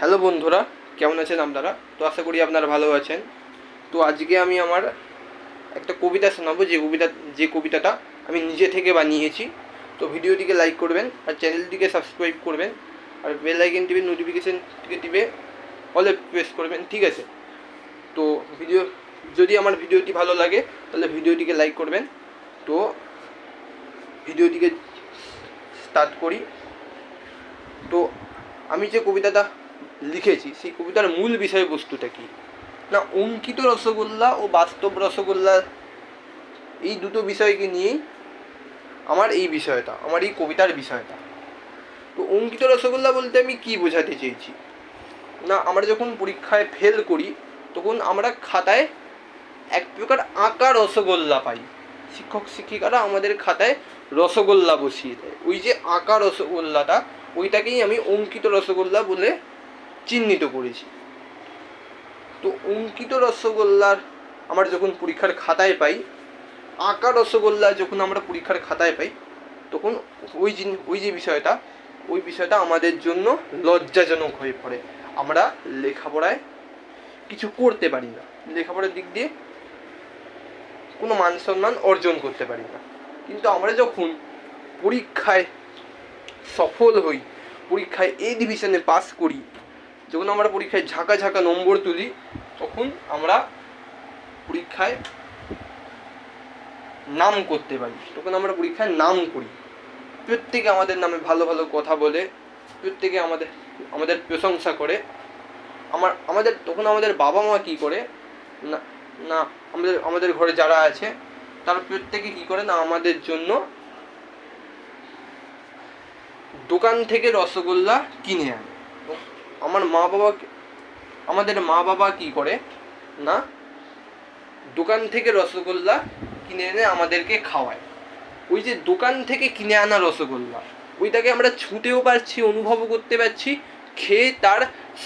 Hello বন্ধুরা, কেমন আছেন আপনারা? তো আশা করি আপনারা ভালো আছেন। তো আজকে আমি আমার একটা কবিতা শোনাবো, যে কবিতাটা আমি নিজে থেকে বানিয়েছি। তো ভিডিওটিকে লাইক করবেন আর চ্যানেলটিকে সাবস্ক্রাইব করবেন আর বেল আইকন টিপে নোটিফিকেশনটিকে টিপে অলে প্রেস করবেন, ঠিক আছে? তো যদি আমার ভিডিওটি ভালো লাগে তাহলে ভিডিওটিকে লাইক করবেন। তো ভিডিওটিকে স্টার্ট করি। তো আমি যে কবিতাটা লিখেছি সেই কবিতার মূল বিষয়বস্তুটা কী না, অঙ্কিত রসগোল্লা ও বাস্তব রসগোল্লা, এই দুটো বিষয়কে নিয়েই আমার এই কবিতার বিষয়টা। তো অঙ্কিত রসগোল্লা বলতে আমি কী বোঝাতে চেয়েছি না, আমরা যখন পরীক্ষায় ফেল করি তখন আমরা খাতায় এক প্রকার আঁকা রসগোল্লা পাই। শিক্ষক শিক্ষিকারা আমাদের খাতায় রসগোল্লা বসিয়ে দেয়, ওই যে আঁকা রসগোল্লাটা, ওইটাকেই আমি অঙ্কিত রসগোল্লা বলে চিহ্নিত করেছি। তো অঙ্কিত রসগোল্লার আমরা যখন পরীক্ষার খাতায় পাই, আঁকা রসগোল্লা যখন আমরা পরীক্ষার খাতায় পাই, তখন ওই বিষয়টা আমাদের জন্য লজ্জাজনক হয়ে পড়ে। আমরা লেখাপড়ায় কিছু করতে পারি না, লেখাপড়ার দিক দিয়ে কোনো মান সম্মান অর্জন করতে পারি না। কিন্তু আমরা যখন পরীক্ষায় সফল হই, পরীক্ষায় এ ডিভিশনে পাস করি, যখন আমরা পরীক্ষায় ঝাঁকা ঝাঁকা নম্বর তুলি, তখন আমরা পরীক্ষায় নাম করতে পারি, তখন আমরা পরীক্ষায় নাম করি। প্রত্যেকে আমাদের নামে ভালো ভালো কথা বলে, প্রত্যেকে আমাদের প্রশংসা করে। তখন আমাদের বাবা মা কী করে না না আমাদের ঘরে যারা আছে তারা প্রত্যেকে কী করে না, আমাদের জন্য দোকান থেকে রসগোল্লা কিনে আনে। আমাদের মা বাবা কী করে না, দোকান থেকে রসগোল্লা কিনে এনে আমাদেরকে খাওয়ায়। ওই যে দোকান থেকে কিনে আনা রসগোল্লা, ওইটাকে আমরা ছুঁতেও পারছি, অনুভবও করতে পারছি, খেয়ে তার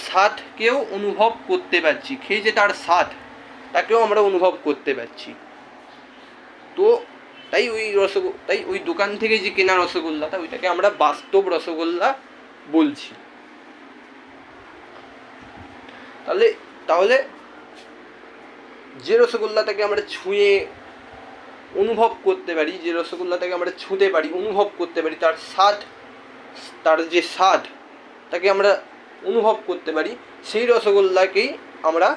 স্বাদকেও অনুভব করতে পারছি, খেয়ে যে তার স্বাদ তাকেও আমরা অনুভব করতে পারছি। তো তাই ওই দোকান থেকে যে কেনা রসগোল্লাটা, ওইটাকে আমরা বাস্তব রসগোল্লা বলছি। তাহলে যে রসগোল্লাটাকে আমরা ছুঁয়ে অনুভব করতে পারি, যে রসগোল্লাটাকে আমরা ছুঁতে পারি, অনুভব করতে পারি, তার যে স্বাদ তাকে আমরা অনুভব করতে পারি, সেই রসগোল্লাকেই আমরা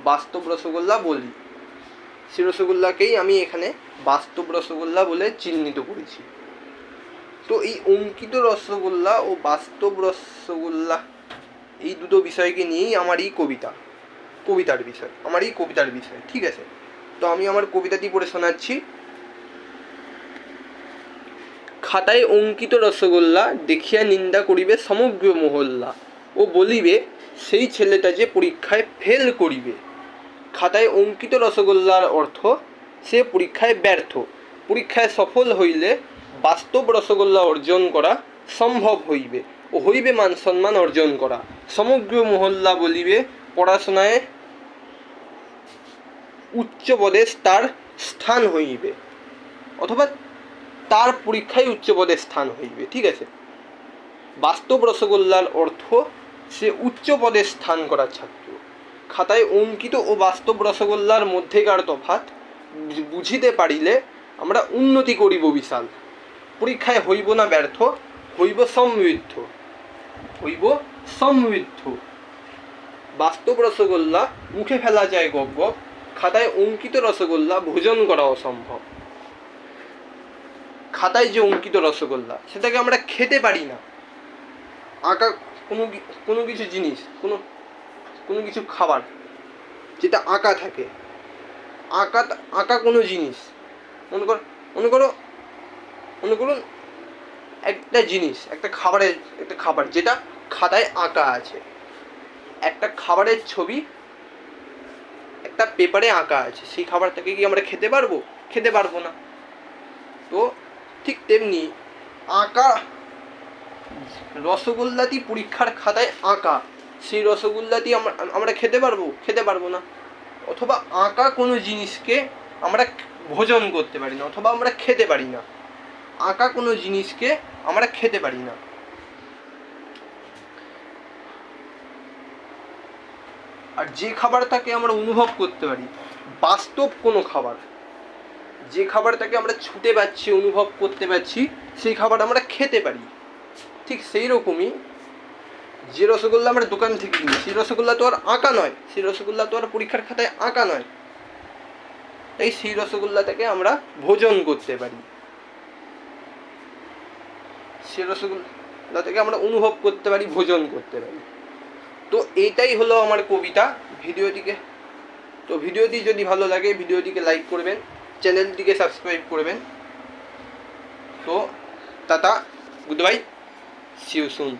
বাস্তব রসগোল্লা বলি। সেই রসগোল্লাকেই আমি এখানে বাস্তব রসগোল্লা বলে চিহ্নিত করেছি। তো এই অঙ্কিত রসগোল্লা ও বাস্তব রসগোল্লা, এই দুটো বিষয়কে নিয়েই আমার এই কবিতার বিষয়, ঠিক আছে? তো আমি আমার কবিতাটি পড়ে শোনাচ্ছি। খাতায় অঙ্কিত রসগোল্লা দেখিয়া নিন্দা করিবে সমগ্র মহল্লা, ও বলিবে সেই ছেলেটা যে পরীক্ষায় ফেল করিবে। খাতায় অঙ্কিত রসগোল্লার অর্থ সে পরীক্ষায় ব্যর্থ। পরীক্ষায় সফল হইলে বাস্তব রসগোল্লা অর্জন করা সম্ভব হইবে, ও হইবে মান সম্মান অর্জন করা। সমগ্র মহল্লা বলিবে পড়াশোনায় উচ্চ পদে তার স্থান হইবে, অথবা তার পরীক্ষায় উচ্চ পদে স্থান হইবে, ঠিক আছে? বাস্তব রসগোল্লার অর্থ সে উচ্চ পদে স্থান করা ছাত্র। খাতায় অঙ্কিত ও বাস্তব রসগোল্লার মধ্যেকার তফাৎ বুঝিতে পারিলে আমরা উন্নতি করিব বিশাল। পরীক্ষায় হইব না ব্যর্থ, হইব সমৃদ্ধ। বাস্তব রসগোল্লা মুখে ফেলা যায় গপ গপ, খাতায় অঙ্কিত রসগোল্লা ভোজন করা অসম্ভব। খাতায় যে অঙ্কিত রসগোল্লা, সেটাকে আমরা খেতে পারি না। আঁকা কোনো কিছু জিনিস, কোনো কিছু খাবার যেটা আঁকা থাকে, আঁকা কোনো জিনিস, মনে করুন একটা জিনিস, একটা খাবার যেটা খাতায় আঁকা আছে, একটা খাবারের ছবি একটা পেপারে আঁকা আছে, সেই খাবারটাকে কি আমরা খেতে পারবো? খেতে পারবো না। তো ঠিক তেমনি আঁকা রসগোল্লাটি পরীক্ষার খাতায় আঁকা, সেই রসগোল্লাটি আমরা খেতে পারবো না। অথবা আঁকা কোনো জিনিসকে আমরা ভোজন করতে পারি না, অথবা আমরা খেতে পারি না। আঁকা কোনো জিনিসকে আমরা খেতে পারি না। আর যে খাবারটাকে আমরা অনুভব করতে পারি, বাস্তব কোনো খাবার, যে খাবারটাকে আমরা ছুঁতে পারছি, অনুভব করতে পারছি, সেই খাবার আমরা খেতে পারি। ঠিক সেই রকমই যে রসগোল্লা আমরা দোকান থেকে কিনি, সেই রসগোল্লা তো আর আঁকা নয়, সেই রসগোল্লা তো আর পরীক্ষার খাতায় আঁকা নয়। তাই সেই রসগোল্লাটাকে আমরা ভোজন করতে পারি, সেই রসগোল্লাটাকে আমরা অনুভব করতে পারি, ভোজন করতে পারি। তো এইটাই হলো আমার কবিতা। ভিডিওটি যদি ভালো লাগে ভিডিওটিকে লাইক করবেন, চ্যানেলটিকে সাবস্ক্রাইব করবেন। তো tata, good bye, see you soon.